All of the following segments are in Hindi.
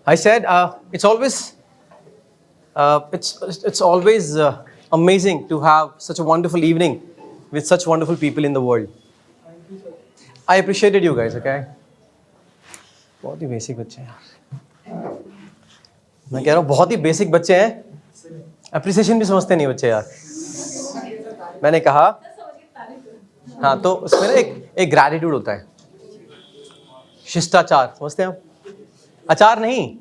I said it's always amazing to have such a wonderful evening with such wonderful people in the world. I appreciated you guys. Okay. बहुत ही बेसिक बच्चे हैं यार. मैं कह रहा हूँ बहुत ही बेसिक बच्चे हैं. अप्रिसिएशन भी समझते नहीं बच्चे यार. मैंने कहा हाँ, तो उसमें ना एक ग्रैटिट्यूड होता है, शिष्टाचार. समझते हैं आप? अचार नहीं,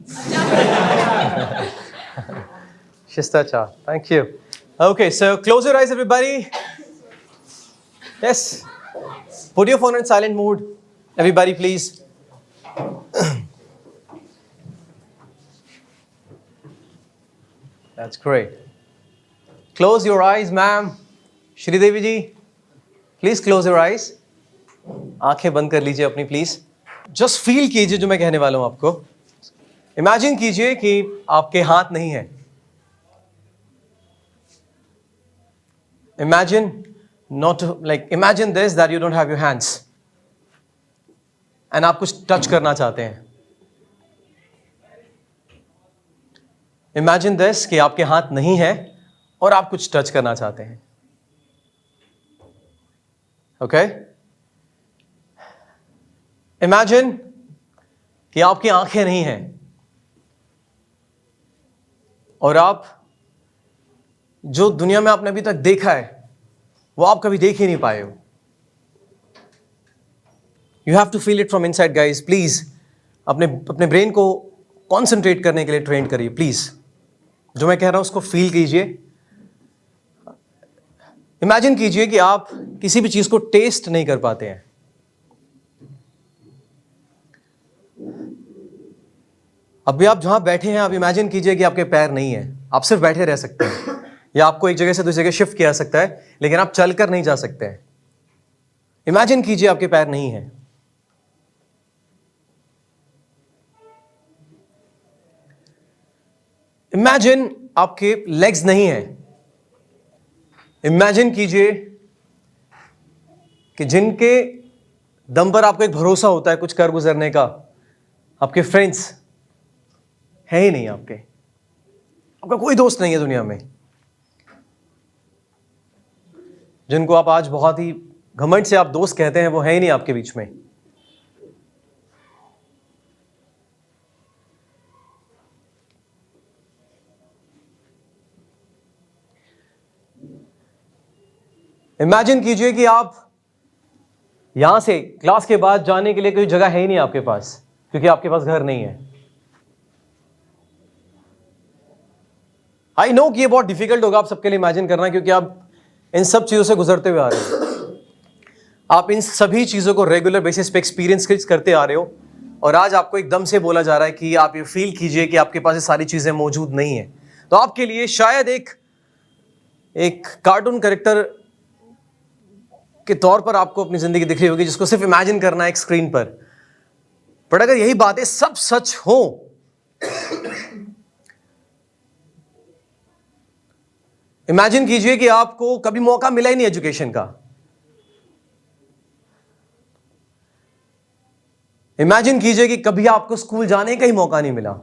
शिष्टाचार. Thank you. Okay, so close your eyes, everybody. Yes. Put your phone in silent mode. Everybody, please. That's great. Close your eyes, ma'am. Shri Devi ji, please close your eyes. आंखें बंद कर लीजिए अपनी, प्लीज. जस्ट फील कीजिए जो मैं कहने वाला हूं आपको. इमेजिन कीजिए कि आपके हाथ नहीं है. Imagine imagine this, that you don't have your hands and आप कुछ टच करना चाहते हैं. Imagine this कि आपके हाथ नहीं है और आप कुछ टच करना चाहते हैं. Okay? Imagine कि आपकी आंखें नहीं हैं और आप जो दुनिया में आपने अभी तक देखा है वो आप कभी देख ही नहीं पाए हो. You have to feel it from inside guys. Please अपने ब्रेन को कॉन्सेंट्रेट करने के लिए ट्रेन करिए. प्लीज जो मैं कह रहा हूं उसको फील कीजिए. इमेजिन कीजिए कि आप किसी भी चीज को टेस्ट नहीं कर पाते हैं. अभी आप जहां बैठे हैं, आप इमेजिन कीजिए कि आपके पैर नहीं है. आप सिर्फ बैठे रह सकते हैं या आपको एक जगह से दूसरी जगह शिफ्ट किया जा सकता है, लेकिन आप चलकर नहीं जा सकते हैं. इमेजिन कीजिए आपके पैर नहीं है. इमेजिन आपके लेग्स नहीं है. इमेजिन कीजिए कि जिनके दम पर आपको एक भरोसा होता है कुछ कर गुजरने का, आपके फ्रेंड्स है ही नहीं. आपका कोई दोस्त नहीं है दुनिया में. जिनको आप आज बहुत ही घमंड से आप दोस्त कहते हैं वो है ही नहीं आपके बीच में. इमेजिन कीजिए कि आप यहां से क्लास के बाद जाने के लिए कोई जगह है ही नहीं आपके पास, क्योंकि आपके पास घर नहीं है. आई नो कि ये बहुत डिफिकल्ट होगा आप सबके लिए इमेजिन करना, क्योंकि आप इन सब चीजों से गुजरते हुए आ रहे हो. आप इन सभी चीजों को रेगुलर बेसिस पे एक्सपीरियंस करते आ रहे हो, और आज आपको एकदम से बोला जा रहा है कि आप ये फील कीजिए कि आपके पास ये सारी चीजें मौजूद नहीं है. तो आपके लिए शायद एक कार्टून कैरेक्टर के तौर पर आपको अपनी जिंदगी दिख रही होगी, जिसको सिर्फ इमेजिन करना है एक स्क्रीन पर. पर अगर यही बातें सब सच हो, इमेजिन कीजिए कि आपको कभी मौका मिला ही नहीं एजुकेशन का. इमेजिन कीजिए कि कभी आपको स्कूल जाने का ही मौका नहीं मिला.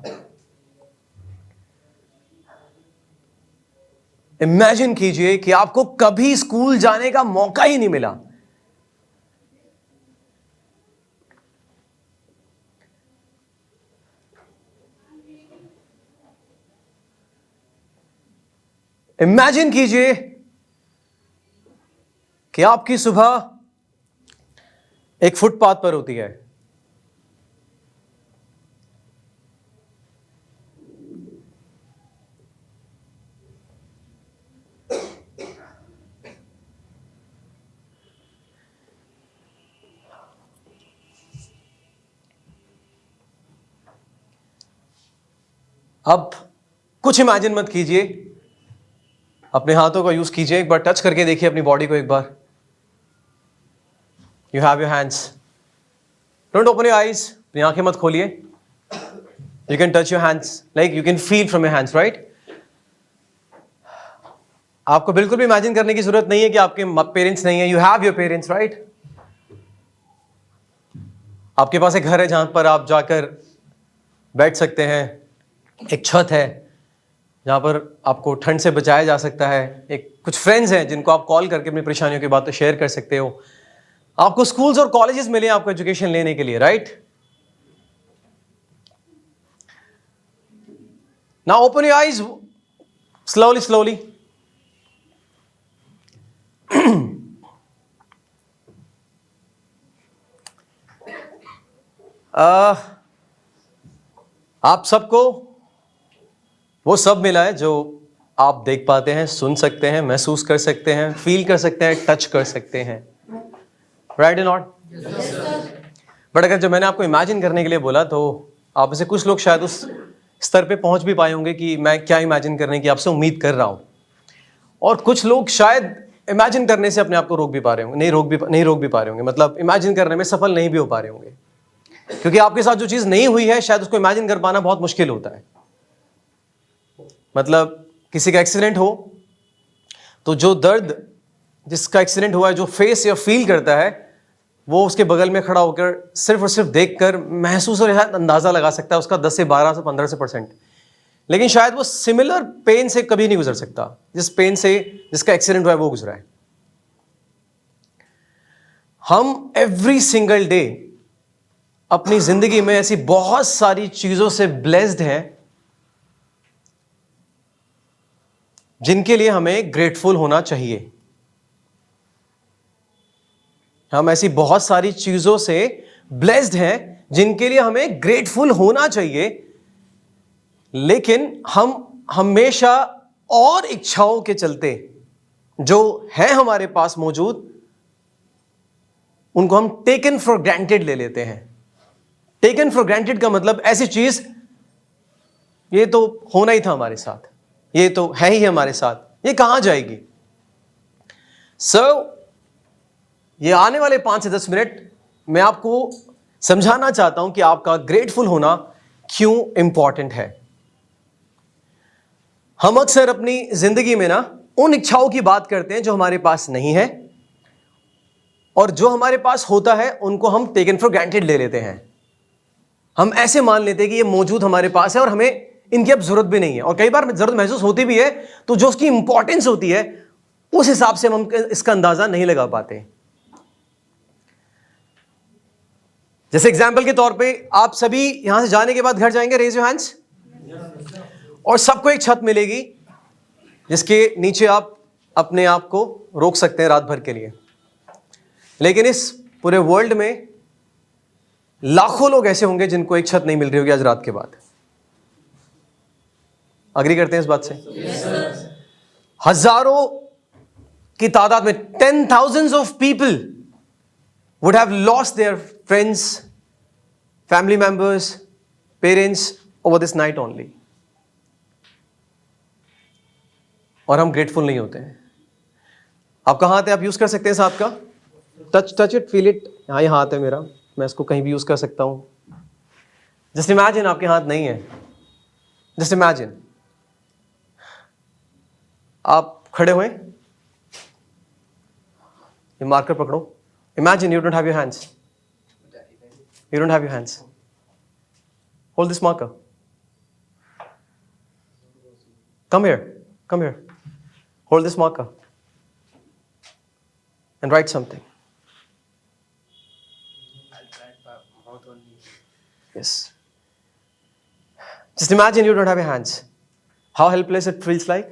इमेजिन कीजिए कि आपको कभी स्कूल जाने का मौका ही नहीं मिला. इमेजिन कीजिए कि आपकी सुबह एक फुटपाथ पर होती है. अब कुछ इमेजिन मत कीजिए, अपने हाथों का यूज कीजिए. एक बार टच करके देखिए अपनी बॉडी को एक बार. You have your hands. Don't open your eyes. अपनी आंखें मत खोलिए. You can touch your hands, like you can feel from your hands, right. आपको बिल्कुल भी इमेजिन करने की जरूरत नहीं है कि आपके पेरेंट्स नहीं है. You have your parents, right. आपके पास एक घर है जहां पर आप जाकर बैठ सकते हैं, एक छत है जहाँ पर आपको ठंड से बचाया जा सकता है, एक कुछ फ्रेंड्स हैं जिनको आप कॉल करके अपनी परेशानियों की बातें शेयर कर सकते हो, आपको स्कूल्स और कॉलेजेस मिले आपको एजुकेशन लेने के लिए, right? Now open your eyes slowly. आप सबको वो सब मिला है जो आप देख पाते हैं, सुन सकते हैं, महसूस कर सकते हैं, फील कर सकते हैं, टच कर सकते हैं, राइट एंड नॉट? बट अगर जब मैंने आपको इमेजिन करने के लिए बोला तो आप में से कुछ लोग शायद उस स्तर पे पहुंच भी पाए होंगे कि मैं क्या इमेजिन करने की आपसे उम्मीद कर रहा हूं, और कुछ लोग शायद इमेजिन करने से अपने आप को रोक भी पा रहे होंगे, नहीं रोक भी पा रहे होंगे, मतलब इमेजिन करने में सफल नहीं भी हो पा रहे होंगे, क्योंकि आपके साथ जो चीज नहीं हुई है शायद उसको इमेजिन कर पाना बहुत मुश्किल होता है। मतलब किसी का एक्सीडेंट हो तो जो दर्द जिसका एक्सीडेंट हुआ है जो फेस या फील करता है, वो उसके बगल में खड़ा होकर सिर्फ और सिर्फ देखकर महसूस और अंदाजा लगा सकता है उसका 10 से 12 से 15%, लेकिन शायद वो सिमिलर पेन से कभी नहीं गुजर सकता जिस पेन से जिसका एक्सीडेंट हुआ है वो गुजरा है। हम एवरी सिंगल डे अपनी जिंदगी में ऐसी बहुत सारी चीजों से ब्लेस्ड हैं जिनके लिए हमें ग्रेटफुल होना चाहिए। हम ऐसी बहुत सारी चीजों से ब्लेस्ड हैं जिनके लिए हमें ग्रेटफुल होना चाहिए, लेकिन हम हमेशा और इच्छाओं के चलते जो है हमारे पास मौजूद उनको हम टेकन फॉर ग्रांटेड ले लेते हैं। टेकन फॉर ग्रांटेड का मतलब ऐसी चीज, ये तो होना ही था हमारे साथ, ये तो है ही हमारे साथ, ये कहां जाएगी। ये आने वाले 5 से 10 मिनट मैं आपको समझाना चाहता हूं कि आपका ग्रेटफुल होना क्यों इंपॉर्टेंट है। हम अक्सर अपनी जिंदगी में ना उन इच्छाओं की बात करते हैं जो हमारे पास नहीं है, और जो हमारे पास होता है उनको हम टेकन फॉर ग्रांटेड ले लेते हैं। हम ऐसे मान लेते हैं कि ये मौजूद हमारे पास है और हमें इनकी अब जरूरत भी नहीं है, और कई बार जरूरत महसूस होती भी है तो जो उसकी इंपॉर्टेंस होती है उस हिसाब से हम इसका अंदाजा नहीं लगा पाते। जैसे एग्जाम्पल के तौर पे आप सभी यहां से जाने के बाद घर जाएंगे, रेज योर हैंड्स, और सबको एक छत मिलेगी जिसके नीचे आप अपने आप को रोक सकते हैं रात भर के लिए। लेकिन इस पूरे वर्ल्ड में लाखों लोग ऐसे होंगे जिनको एक छत नहीं मिल रही होगी आज रात के बाद। अग्री करते हैं इस बात से? हजारों की तादाद में 10,000s of people would have lost their friends, family members, parents over this night only. और हम ग्रेटफुल नहीं होते हैं। आपका हाथ है, आप यूज कर सकते हैं इस हाथ का, टच इट, फील इट। हाँ, ये हाथ है मेरा, मैं इसको कहीं भी यूज कर सकता हूं। जस्ट इमेजिन आपके हाथ नहीं है, जस्ट इमेजिन आप खड़े हुए, ये मार्कर पकड़ो, imagine you don't have your hands, you don't have your hands. Hold this marker. Come here. Hold this marker and write something. I'll try mouth only. Yes. Just imagine you don't have your hands. How helpless it feels like.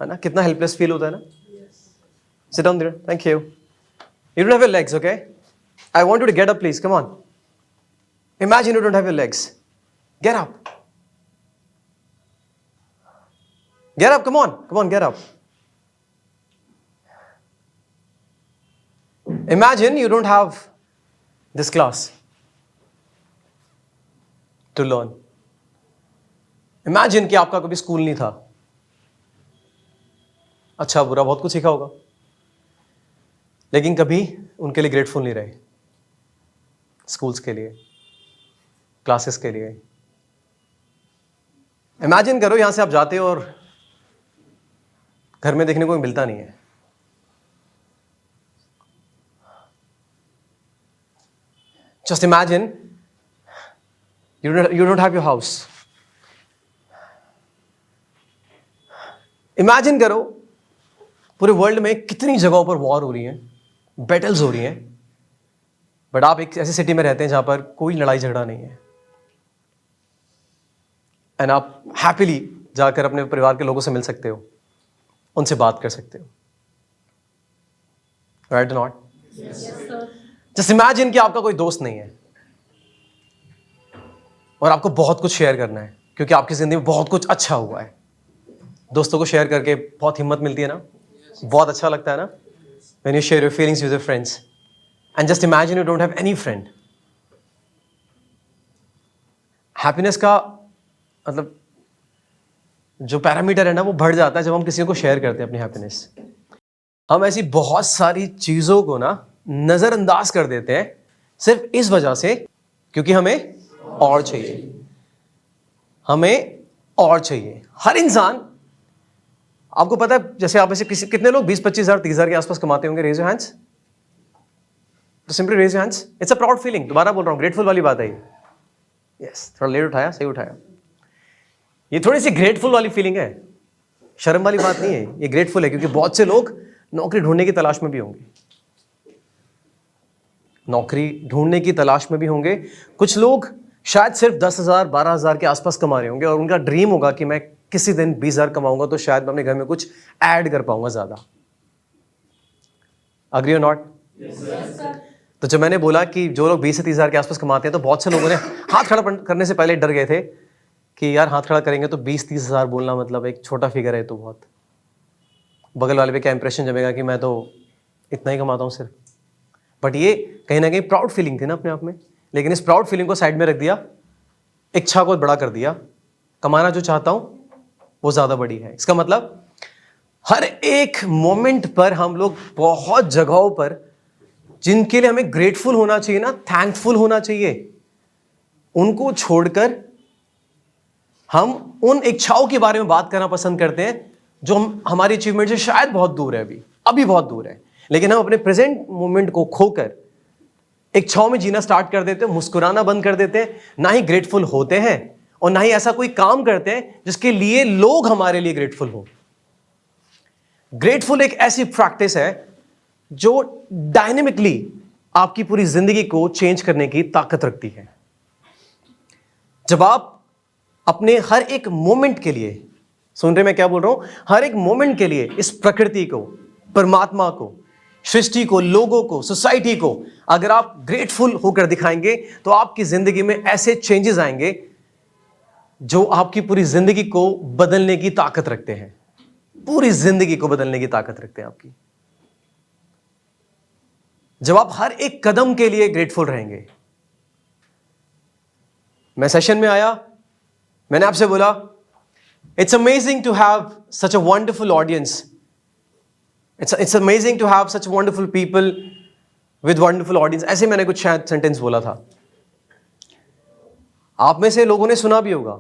है ना, कितना helpless feel होता है ना? Yes. Sit down there. Thank you. You don't have your legs, okay? I want you to get up, please. Come on. Imagine you don't have your legs. Get up. Get up, come on, get up. Imagine you don't have this class to learn. Imagine कि आपका कभी स्कूल नहीं था, अच्छा बुरा बहुत कुछ सीखा होगा, लेकिन कभी उनके लिए ग्रेटफुल नहीं रहे, स्कूल्स के लिए, क्लासेस के लिए। इमेजिन करो यहां से आप जाते हो और घर में देखने को मिलता नहीं है। Just imagine You don't have your house. Imagine करो पूरे वर्ल्ड में कितनी जगहों पर वॉर हो रही हैं, बैटल्स हो रही हैं, बट आप एक ऐसी सिटी में रहते हैं जहां पर कोई लड़ाई झगड़ा नहीं है, एंड आप हैप्पीली जाकर अपने परिवार के लोगों से मिल सकते हो, उनसे बात कर सकते हो, राइट नॉट? जस्ट इमेजिन कि आपका कोई दोस्त नहीं है और आपको बहुत कुछ शेयर करना है क्योंकि आपकी जिंदगी में बहुत कुछ अच्छा हुआ है। दोस्तों को शेयर करके बहुत हिम्मत मिलती है ना, बहुत अच्छा लगता है ना, when you share your feelings with your friends. And just imagine you don't have any friend. Happiness का मतलब जो पैरामीटर है ना वो बढ़ जाता है जब हम किसी को शेयर करते हैं अपनी हैप्पीनेस। हम ऐसी बहुत सारी चीजों को ना नजरअंदाज कर देते हैं सिर्फ इस वजह से क्योंकि हमें और चाहिए, हमें और चाहिए। हर इंसान, आपको पता है, जैसे आप ऐसे कितने लोग 20-25 हज़ार 30 हज़ार के आसपास कमाते होंगे? रेज योर हैंड्स, तो simply raise your hands. It's a proud feeling. दोबारा बोल रहा हूँ, ग्रेटफुल वाली बात है ये। यस, थोड़ा लेट उठाया, सही उठाया। ये थोड़ी सी ग्रेटफुल वाली फीलिंग है, शर्म वाली बात नहीं है, ये ग्रेटफुल है क्योंकि बहुत से लोग नौकरी ढूंढने की तलाश में भी होंगे, नौकरी ढूंढने की तलाश में भी होंगे। कुछ लोग शायद सिर्फ 10,000 12,000 के आसपास कमा रहे होंगे और उनका ड्रीम होगा कि मैं किसी दिन 20,000 कमाऊंगा तो शायद मैं अपने घर में कुछ ऐड कर पाऊंगा ज्यादा। अग्री और नॉट? तो जब मैंने बोला कि जो लोग 20 से 30,000 के आसपास कमाते हैं तो बहुत से लोगों ने हाथ खड़ा करने से पहले डर गए थे कि यार हाथ खड़ा करेंगे तो 20-30 हज़ार बोलना मतलब एक छोटा फिगर है, तो बहुत बगल वाले पे क्या इंप्रेशन जमेगा कि मैं तो इतना ही कमाता हूँ सिर्फ। बट ये कहीं ना कहीं प्राउड फीलिंग थी ना अपने आप में, लेकिन इस प्राउड फीलिंग को साइड में रख दिया, इच्छा को बड़ा कर दिया, कमाना जो चाहता हूं वो ज्यादा बड़ी है। इसका मतलब हर एक मोमेंट पर हम लोग बहुत जगहों पर जिनके लिए हमें ग्रेटफुल होना चाहिए ना, थैंकफुल होना चाहिए, उनको छोड़कर हम उन इच्छाओं के बारे में बात करना पसंद करते हैं जो हमारी अचीवमेंट से शायद बहुत दूर है, अभी बहुत दूर है, लेकिन हम अपने प्रेजेंट मोमेंट को खोकर इच्छाओं में जीना स्टार्ट कर देते हैं, मुस्कुराना बंद कर देते हैं, ना ही ग्रेटफुल होते हैं और ना ही ऐसा कोई काम करते हैं जिसके लिए लोग हमारे लिए ग्रेटफुल हो। ग्रेटफुल एक ऐसी प्रैक्टिस है जो डायनेमिकली आपकी पूरी जिंदगी को चेंज करने की ताकत रखती है। जब आप अपने हर एक मोमेंट के लिए, सुन रहे मैं क्या बोल रहा हूं, हर एक मोमेंट के लिए इस प्रकृति को, परमात्मा को, सृष्टि को, लोगों को, सोसाइटी को अगर आप ग्रेटफुल होकर दिखाएंगे तो आपकी जिंदगी में ऐसे चेंजेस आएंगे जो आपकी पूरी जिंदगी को बदलने की ताकत रखते हैं, पूरी जिंदगी को बदलने की ताकत रखते हैं आपकी। जब आप हर एक कदम के लिए ग्रेटफुल रहेंगे। मैं सेशन में आया, मैंने आपसे बोला it's amazing to have such a wonderful audience, It's amazing to have such wonderful people with wonderful audience. ऐसे मैंने कुछ शायद सेंटेंस बोला था। आप में से लोगों ने सुना भी होगा,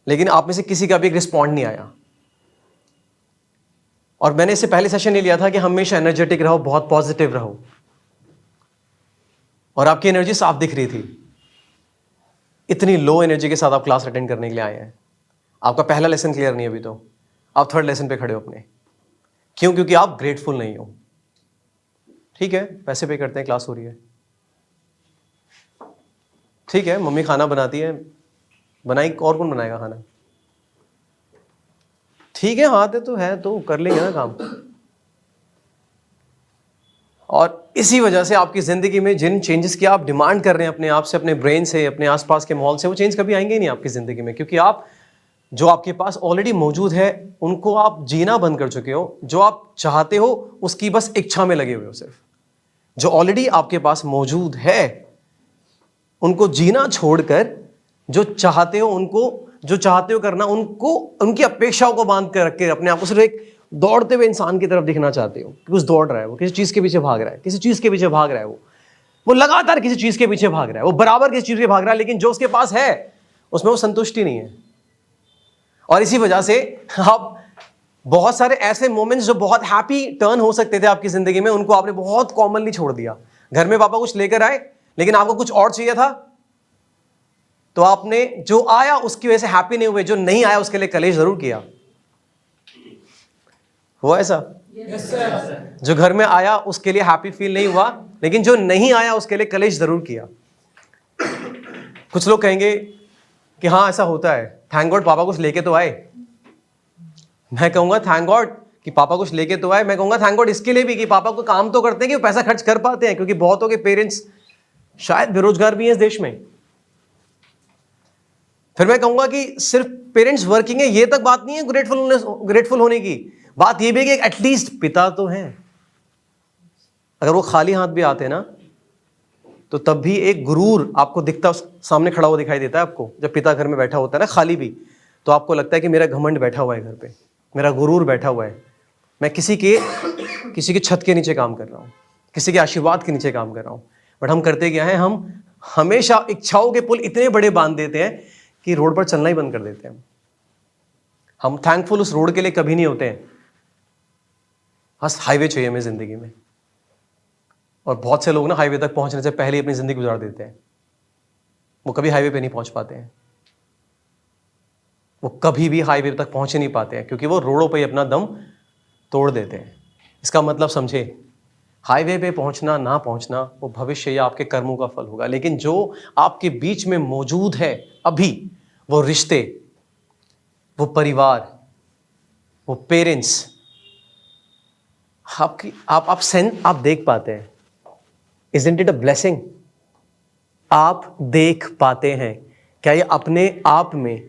लेकिन आप में से किसी का भी एक रिस्पॉन्ड नहीं आया। और मैंने इससे पहले सेशन ये लिया था कि हमेशा एनर्जेटिक रहो, बहुत पॉजिटिव रहो, और आपकी एनर्जी साफ दिख रही थी। इतनी लो एनर्जी के साथ आप क्लास अटेंड करने के लिए आए हैं। आपका पहला लेसन क्लियर नहीं है अभी, तो आप थर्ड लेसन पे खड़े हो अपने। क्यों? क्योंकि आप ग्रेटफुल नहीं हो। ठीक है, पैसे पे करते हैं, क्लास हो रही है, ठीक है, मम्मी खाना बनाती है, बनाई, और कौन बनाएगा खाना? ठीक है, हाथ है तो है, तो कर लेंगे ना काम। और इसी वजह से आपकी जिंदगी में जिन चेंजेस की आप डिमांड कर रहे हैं अपने आप से, अपने ब्रेन से, अपने आसपास के माहौल से, वो चेंज कभी आएंगे ही नहीं आपकी जिंदगी में, क्योंकि आप जो आपके पास ऑलरेडी मौजूद है उनको आप जीना बंद कर चुके हो। जो आप चाहते हो उसकी बस इच्छा में लगे हुए हो। सिर्फ जो ऑलरेडी आपके पास मौजूद है उनको जीना छोड़कर जो चाहते हो करना, उनको, उनकी अपेक्षाओं को बांध कर रख के अपने आप को सिर्फ एक दौड़ते हुए इंसान की तरफ दिखना चाहते हो कि कुछ दौड़ रहा है, वो किसी चीज के पीछे भाग रहा है, किसी चीज के पीछे भाग रहा है, वो लगातार किसी चीज के पीछे भाग रहा है, वो बराबर किसी चीज के भाग रहा है, लेकिन जो उसके पास है उसमें वो संतुष्टि नहीं है। और इसी वजह से आप बहुत सारे ऐसे मोमेंट्स जो बहुत हैप्पी टर्न हो सकते थे आपकी जिंदगी में, उनको आपने बहुत कॉमनली छोड़ दिया। घर में पापा कुछ लेकर आए लेकिन आपको कुछ और चाहिए था, तो आपने जो आया उसकी वजह से हैप्पी नहीं हुए, जो नहीं आया उसके लिए कलेश जरूर किया। हुआ ऐसा? जो घर में आया उसके लिए हैप्पी फील नहीं हुआ, लेकिन जो नहीं आया उसके लिए कलेश जरूर किया। कुछ लोग कहेंगे कि हाँ ऐसा होता है, थैंक गॉड पापा कुछ लेके तो आए। मैं कहूंगा थैंक गॉड कि पापा कुछ लेके तो आए। मैं कहूंगा थैंक गॉड इसके लिए भी कि पापा को काम तो करते हैं कि वो पैसा खर्च कर पाते हैं, क्योंकि बहुतों के पेरेंट्स शायद बेरोजगार भी हैं इस देश में। फिर मैं कहूंगा कि सिर्फ पेरेंट्स वर्किंग है ये तक बात नहीं है ग्रेटफुल होने की। बात ये भी है कि एटलीस्ट पिता तो हैं। अगर वो खाली हाथ भी आते ना तो तब भी एक गुरूर आपको दिखता, सामने खड़ा हुआ दिखाई देता है आपको। जब पिता घर में बैठा होता है ना खाली भी, तो आपको लगता है कि मेरा घमंड बैठा हुआ है घर पे, मेरा गुरूर बैठा हुआ है, मैं किसी के छत के नीचे काम कर रहा हूँ, किसी के आशीर्वाद के नीचे काम कर रहा हूँ। बट हम करते क्या है, हम हमेशा इच्छाओं के पुल इतने बड़े बांध देते हैं कि रोड पर चलना ही बंद कर देते हैं। हम थैंकफुल उस रोड के लिए कभी नहीं होते हैं। बस हाईवे चाहिए हमें जिंदगी में। और बहुत से लोग ना हाईवे तक पहुंचने से पहले ही अपनी जिंदगी गुजार देते हैं। वो कभी हाईवे पे नहीं पहुंच पाते हैं, वो कभी भी हाईवे तक पहुंच नहीं पाते हैं, क्योंकि वो रोडों पे ही अपना दम तोड़ देते हैं। इसका मतलब समझे, हाईवे पे पहुंचना ना पहुंचना वो भविष्य या आपके कर्मों का फल होगा, लेकिन जो आपके बीच में मौजूद है अभी, वो रिश्ते, वो परिवार, वो पेरेंट्स, आप देख पाते हैं। Isn't it a blessing? आप देख पाते हैं। क्या ये अपने आप में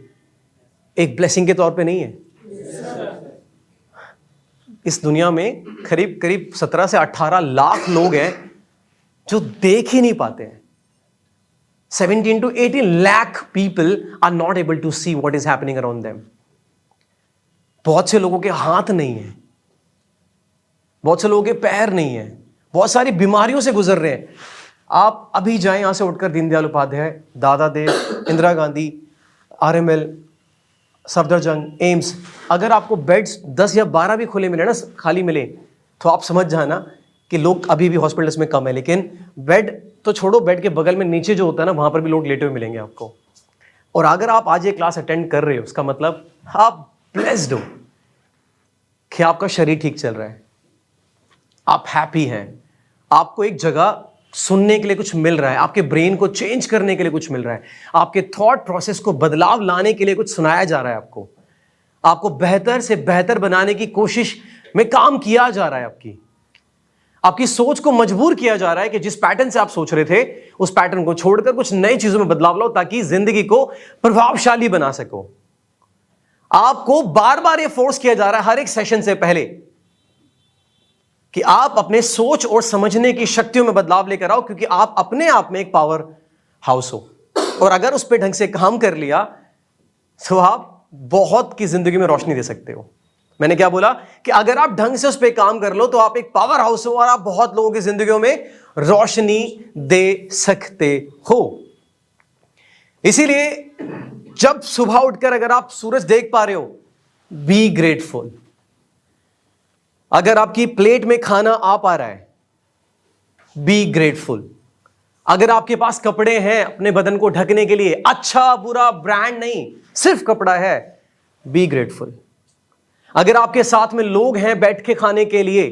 एक ब्लेसिंग के तौर पे नहीं है? इस दुनिया में करीब करीब 17 से 18 लाख लोग हैं जो देख ही नहीं पाते हैं। 17 to 18 lakh people are not able to see what is happening around them. बहुत से लोगों के हाथ नहीं है, बहुत से लोगों के पैर नहीं है, बहुत सारी बीमारियों से गुजर रहे हैं। आप अभी जाएं यहां से उठकर दीनदयाल उपाध्याय, दादा देव, इंदिरा गांधी, आरएमएल, सफदरजंग, एम्स, अगर आपको बेड्स 10 या 12 भी खुले मिले ना, खाली मिले, तो आप समझ जाना कि लोग अभी भी हॉस्पिटल्स में कम है। लेकिन बेड तो छोड़ो, बेड के बगल में नीचे जो होता है ना, वहां पर भी लोग लेटे हुए मिलेंगे आपको। और अगर आप आज ये क्लास अटेंड कर रहे हो, उसका मतलब आप ब्लेस्ड हो कि आपका शरीर ठीक चल रहा है, आप हैप्पी हैं, आपको एक जगह सुनने के लिए कुछ मिल रहा है, आपके ब्रेन को चेंज करने के लिए कुछ मिल रहा है, आपके थॉट प्रोसेस को बदलाव लाने के लिए कुछ सुनाया जा रहा है आपको बेहतर से बेहतर बनाने की कोशिश में काम किया जा रहा है। आपकी सोच को मजबूर किया जा रहा है कि जिस पैटर्न से आप सोच रहे थे उस पैटर्न को छोड़कर कुछ नई चीजों में बदलाव लाओ, ताकि जिंदगी को प्रभावशाली बना सको। आपको बार बार यह फोर्स किया जा रहा है हर एक सेशन से पहले कि आप अपने सोच और समझने की शक्तियों में बदलाव लेकर आओ, क्योंकि आप अपने आप में एक पावर हाउस हो। और अगर उस पर ढंग से काम कर लिया तो आप बहुत की जिंदगी में रोशनी दे सकते हो। मैंने क्या बोला कि अगर आप ढंग से उस पर काम कर लो तो आप एक पावर हाउस हो और आप बहुत लोगों की जिंदगियों में रोशनी दे सकते हो। इसीलिए जब सुबह उठकर अगर आप सूरज देख पा रहे हो, बी ग्रेटफुल। अगर आपकी प्लेट में खाना आ पा रहा है, बी ग्रेटफुल। अगर आपके पास कपड़े हैं अपने बदन को ढकने के लिए, अच्छा बुरा ब्रांड नहीं, सिर्फ कपड़ा है, बी ग्रेटफुल। अगर आपके साथ में लोग हैं बैठ के खाने के लिए,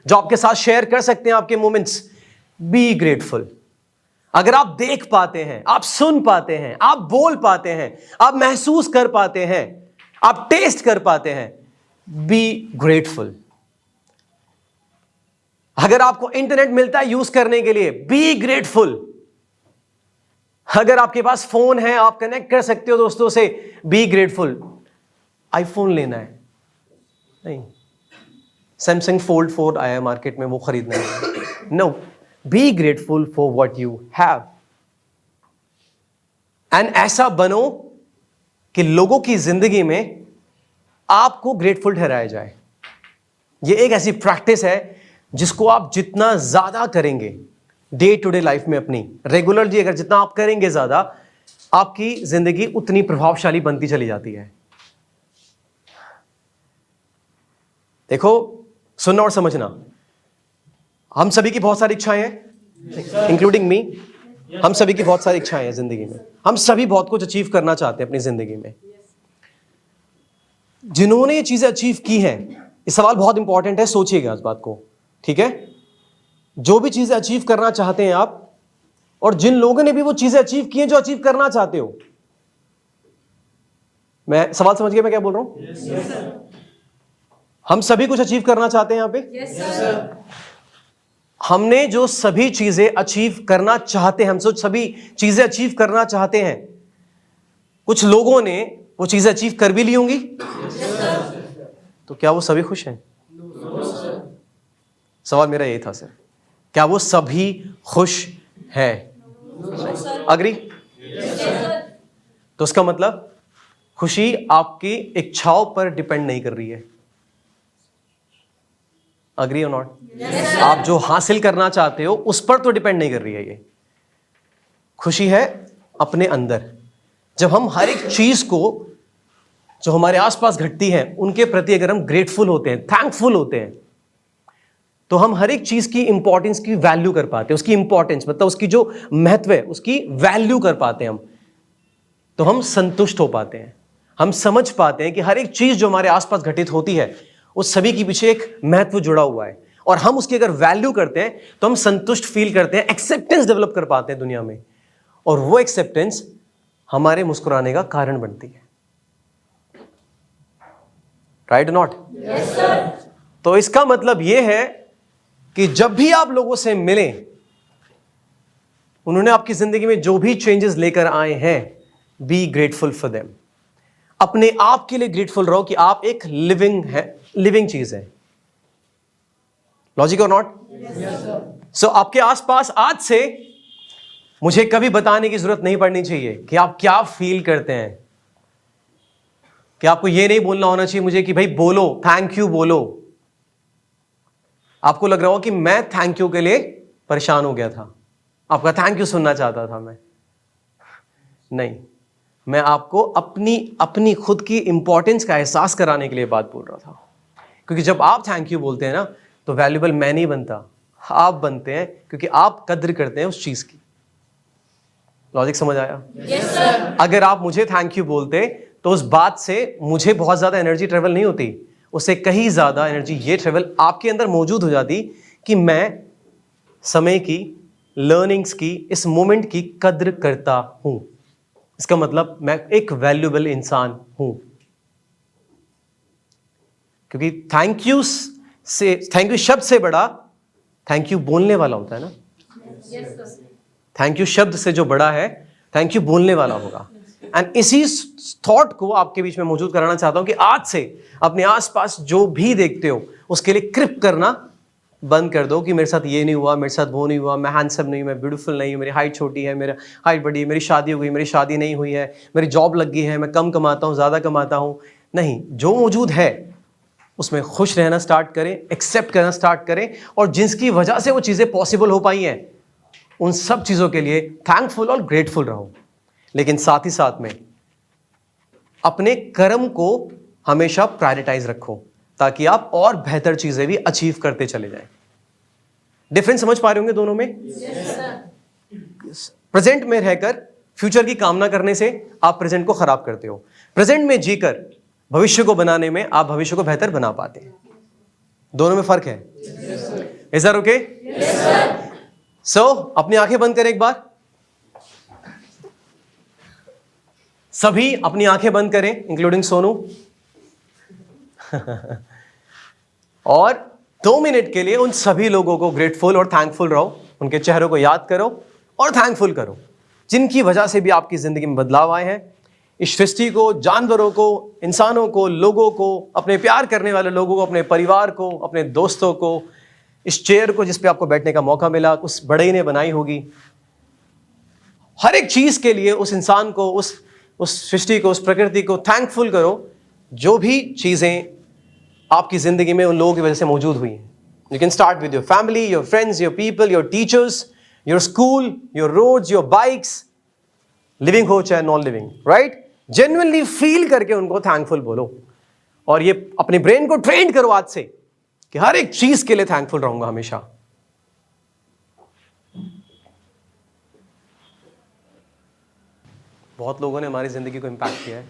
जो आपके साथ शेयर कर सकते हैं आपके मोमेंट्स, बी ग्रेटफुल। अगर आप देख पाते हैं, आप सुन पाते हैं, आप बोल पाते हैं, आप महसूस कर पाते हैं, आप टेस्ट कर पाते हैं, बी ग्रेटफुल। अगर आपको इंटरनेट मिलता है यूज करने के लिए, बी ग्रेटफुल। अगर आपके पास फोन है, आप कनेक्ट कर सकते हो दोस्तों से, बी ग्रेटफुल। आईफोन लेना है नहीं, सैमसंग फोल्ड 4 आया मार्केट में, वो खरीदना है, no, be grateful for what you have. And ऐसा बनो कि लोगों की जिंदगी में आपको ग्रेटफुल ठहराया जाए। ये एक ऐसी प्रैक्टिस है जिसको आप जितना ज्यादा करेंगे डे टू डे लाइफ में अपनी रेगुलरली, अगर जितना आप करेंगे ज्यादा, आपकी जिंदगी उतनी प्रभावशाली बनती चली जाती है। देखो, सुनना और समझना, हम सभी की बहुत सारी इच्छाएं हैं, इंक्लूडिंग मी। हम सभी की बहुत सारी इच्छाएं हैं जिंदगी में, हम सभी बहुत कुछ अचीव करना चाहते हैं अपनी जिंदगी में। जिन्होंने ये चीजें अचीव की हैं, ये सवाल बहुत इंपॉर्टेंट है, सोचिएगा इस बात को, ठीक है? जो भी चीजें अचीव करना चाहते हैं आप, और जिन लोगों ने भी वो चीजें अचीव की हैं जो अचीव करना चाहते हो, मैं सवाल समझ गया मैं क्या बोल रहा हूं? yes, हम सभी कुछ अचीव करना चाहते हैं यहां पे। yes, हमने जो सभी चीजें अचीव करना चाहते हैं, हम सभी चीजें अचीव करना चाहते हैं, कुछ लोगों ने वो चीजें अचीव कर भी ली होंगी। yes, तो क्या वो सभी खुश हैं? सवाल मेरा यही था सर, क्या वो सभी खुश हैं? अग्री? तो उसका मतलब खुशी आपकी इच्छाओं पर डिपेंड नहीं कर रही है। अग्री और नॉट? आप जो हासिल करना चाहते हो उस पर तो डिपेंड नहीं कर रही है ये। खुशी है अपने अंदर। जब हम हर एक चीज को जो हमारे आसपास घटती है उनके प्रति अगर हम ग्रेटफुल होते हैं, थैंकफुल होते हैं, तो हम हर एक चीज की इंपॉर्टेंस की वैल्यू कर पाते हैं। उसकी इंपॉर्टेंस मतलब उसकी जो महत्व है उसकी वैल्यू कर पाते हैं हम, तो हम संतुष्ट हो पाते हैं। हम समझ पाते हैं कि हर एक चीज जो हमारे आसपास घटित होती है उस सभी के पीछे एक महत्व जुड़ा हुआ है, और हम उसकी अगर वैल्यू करते हैं तो हम संतुष्ट फील करते हैं, एक्सेप्टेंस डेवलप कर पाते हैं दुनिया में, और वो एक्सेप्टेंस हमारे मुस्कुराने का कारण बनती है। Right not? Yes sir. तो इसका मतलब यह है कि जब भी आप लोगों से मिलें, उन्होंने आपकी जिंदगी में जो भी चेंजेस लेकर आए हैं, बी ग्रेटफुल फॉर देम। अपने आप के लिए ग्रेटफुल रहो कि आप एक लिविंग चीज है। लॉजिक और नॉट? सो आपके आसपास आज से मुझे कभी बताने की जरूरत नहीं पड़नी चाहिए कि आप क्या फील करते हैं, कि आपको यह नहीं बोलना होना चाहिए मुझे कि भाई बोलो, थैंक यू बोलो। आपको लग रहा हो कि मैं थैंक यू के लिए परेशान हो गया था, आपका थैंक यू सुनना चाहता था मैं। नहीं, मैं आपको अपनी खुद की इंपॉर्टेंस का एहसास कराने के लिए बात बोल रहा था। क्योंकि जब आप थैंक यू बोलते हैं ना, तो वैल्यूबल मैं नहीं बनता, आप बनते हैं, क्योंकि आप कद्र करते हैं उस चीज की। लॉजिक समझ आया? yes, sir. अगर आप मुझे थैंक यू बोलते तो उस बात से मुझे बहुत ज्यादा एनर्जी ट्रेवल नहीं होती, उससे कहीं ज्यादा एनर्जी ये ट्रेवल आपके अंदर मौजूद हो जाती कि मैं समय की, लर्निंग्स की, इस मोमेंट की कद्र करता हूं। इसका मतलब मैं एक वैल्यूबल इंसान हूं। क्योंकि थैंक यू शब्द से बड़ा थैंक यू बोलने वाला होता है ना। थैंक यू शब्द से जो बड़ा है, थैंक यू बोलने वाला होगा। एंड इसी थॉट को आपके बीच में मौजूद कराना चाहता हूं कि आज से अपने आसपास जो भी देखते हो उसके लिए कृप करना बंद कर दो कि मेरे साथ ये नहीं हुआ, मेरे साथ वो नहीं हुआ, मैं हैंडसम नहीं हूं, मैं ब्यूटीफुल नहीं हूं, मेरी हाइट छोटी है, मेरा हाइट बड़ी है, मेरी शादी हो गई, मेरी शादी नहीं हुई है, मेरी जॉब लग गई है, मैं कम कमाता हूं, ज़्यादा कमाता हूं। नहीं, जो मौजूद है उसमें खुश रहना स्टार्ट करें, एक्सेप्ट करना स्टार्ट करें, और जिसकी वजह से वो चीज़ें पॉसिबल हो पाई हैं उन सब चीज़ों के लिए थैंकफुल और ग्रेटफुल रहो। लेकिन साथ ही साथ में अपने कर्म को हमेशा प्रायोरिटाइज रखो, ताकि आप और बेहतर चीजें भी अचीव करते चले जाएं। डिफरेंस समझ पा रहे होंगे दोनों में? प्रेजेंट में रहकर फ्यूचर की कामना करने से आप प्रेजेंट को खराब करते हो। प्रेजेंट में जीकर भविष्य को बनाने में आप भविष्य को बेहतर बना पाते हैं। दोनों में फर्क है। Is that okay? सो अपनी आंखें बंद करें एक बार। सभी अपनी आंखें बंद करें, इंक्लूडिंग सोनू। और 2 मिनट के लिए उन सभी लोगों को ग्रेटफुल और थैंकफुल रहो, उनके चेहरों को याद करो और थैंकफुल करो, जिनकी वजह से भी आपकी जिंदगी में बदलाव आए हैं। इस सृष्टि को, जानवरों को, इंसानों को, लोगों को, अपने प्यार करने वाले लोगों को, अपने परिवार को, अपने दोस्तों को, इस चेयर को जिस पे आपको बैठने का मौका मिला उस बड़े ने बनाई होगी, हर एक चीज के लिए उस इंसान को, उस सृष्टि को, उस प्रकृति को थैंकफुल करो, जो भी चीजें आपकी जिंदगी में उन लोगों की वजह से मौजूद हुई हैं। You can start with your family, your friends, your people, your teachers, your school, your roads, your bikes, living हो चाहे non living, right? Genuinely feel करके उनको थैंकफुल बोलो, और ये अपने ब्रेन को ट्रेन करो आज से कि हर एक चीज के लिए थैंकफुल रहूंगा हमेशा। बहुत लोगों ने हमारी ज़िंदगी को इम्पैक्ट किया है।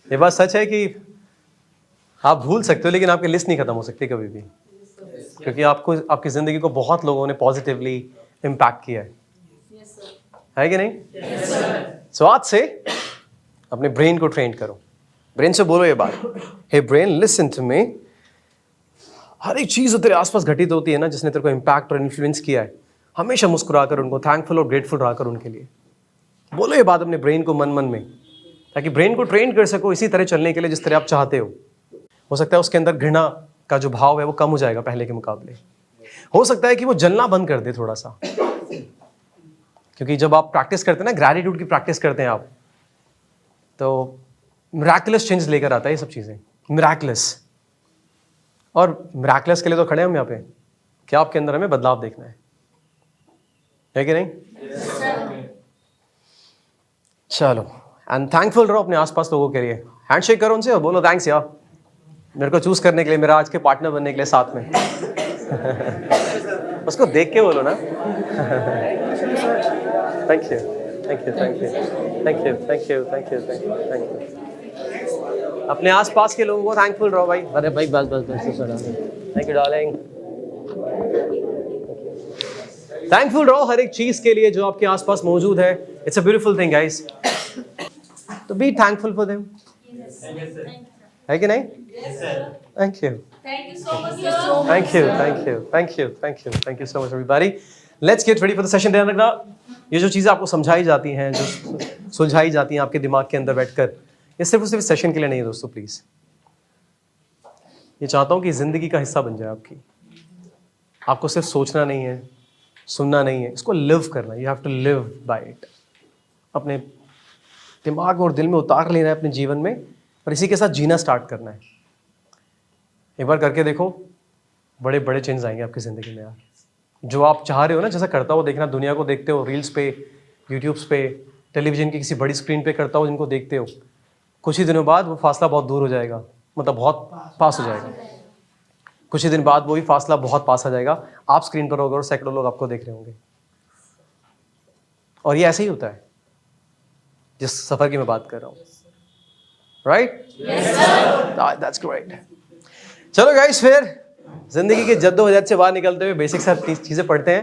ये बात सच है कि आप भूल सकते हो लेकिन आपकी लिस्ट नहीं खत्म हो सकती कभी भी, क्योंकि आपको आपकी ज़िंदगी को बहुत लोगों ने पॉजिटिवली इम्पैक्ट किया है कि नहीं? सो आज से अपने ब्रेन को ट्रेन करो। ब्रेन से बोलो ये बात, हे ब्रेन लिसन टू मी। हर एक चीज़ जो तेरे आसपास घटित होती है ना, जिसने तेरे को इम्पैक्ट और इन्फ्लुएंस किया है, हमेशा मुस्कुराकर उनको थैंकफुल और ग्रेटफुल रहकर उनके लिए बोलो ये बात अपने ब्रेन को मन मन में, ताकि ब्रेन को ट्रेन कर सको इसी तरह चलने के लिए जिस तरह आप चाहते हो सकता है उसके अंदर घृणा का जो भाव है वो कम हो जाएगा पहले के मुकाबले। हो सकता है कि वो जलना बंद कर दे थोड़ा सा, क्योंकि जब आप प्रैक्टिस करते हैं ना, ग्रैटिट्यूड की प्रैक्टिस करते हैं आप, तो मिराकुलस चेंज लेकर आता है ये सब चीज़ें, मिराकुलस। और मिराकुलस के लिए तो खड़े हैं हम यहाँ पे, क्या आपके अंदर हमें बदलाव देखना है कि नहीं? चलो, एंड थैंकफुल रहो अपने आसपास लोगों के लिए। हैंडशेक करो उनसे और बोलो थैंक्स यार मेरे को चूज करने के लिए, मेरा आज के पार्टनर बनने के लिए साथ में। उसको देख के बोलो ना। Thank you thank you thank you thank you thank you thank you thank you. अपने आसपास के लोगों को थैंकफुल रहो भाई। अरे भाई बस बस बस, थैंक यू डार्लिंग। थैंकफुल रहो हर एक चीज के लिए जो आपके आसपास मौजूद है। It's a beautiful thing guys, तो बी थैंकफुल फॉर देम, है कि नहीं? Thank you Thank you so much, sir. Thank you thank you thank you thank you thank you so much everybody. Let's get ready for the session. ध्यान रखना, ये जो चीज़ें आपको समझाई जाती हैं, जो सुलझाई जाती हैं आपके दिमाग के अंदर बैठकर, ये सिर्फ और सिर्फ सेशन के लिए नहीं है दोस्तों। प्लीज़, ये चाहता हूँ कि ज़िंदगी का हिस्सा बन जाए आपकी। आपको सिर्फ सोचना नहीं है, सुनना नहीं है, इसको लिव करना है। You have to live by it. अपने दिमाग और दिल में उतार लेना है अपने जीवन में, और इसी के साथ जीना स्टार्ट करना है। एक बार करके देखो, बड़े बड़े चेंज आएंगे आपकी ज़िंदगी में यार। जो आप चाह रहे हो ना, जैसा करता हो देखना, दुनिया को देखते हो रील्स पे, यूट्यूब्स पे, टेलीविज़न की किसी बड़ी स्क्रीन पे करता हो जिनको देखते हो, कुछ ही दिनों बाद वो फासला बहुत दूर हो जाएगा, मतलब बहुत पास हो जाएगा। कुछ ही दिन बाद वही फासला बहुत पास आ जाएगा। आप स्क्रीन पर होगा और सैकड़ों लोग आपको देख रहे होंगे। और ये ऐसे ही होता है जिस सफ़र की मैं बात कर रहा हूँ, राइट? That's great. चलो गाइस, फिर जिंदगी के जद्दोजहद से बाहर निकलते हुए बेसिक सब चीज़ें पढ़ते हैं।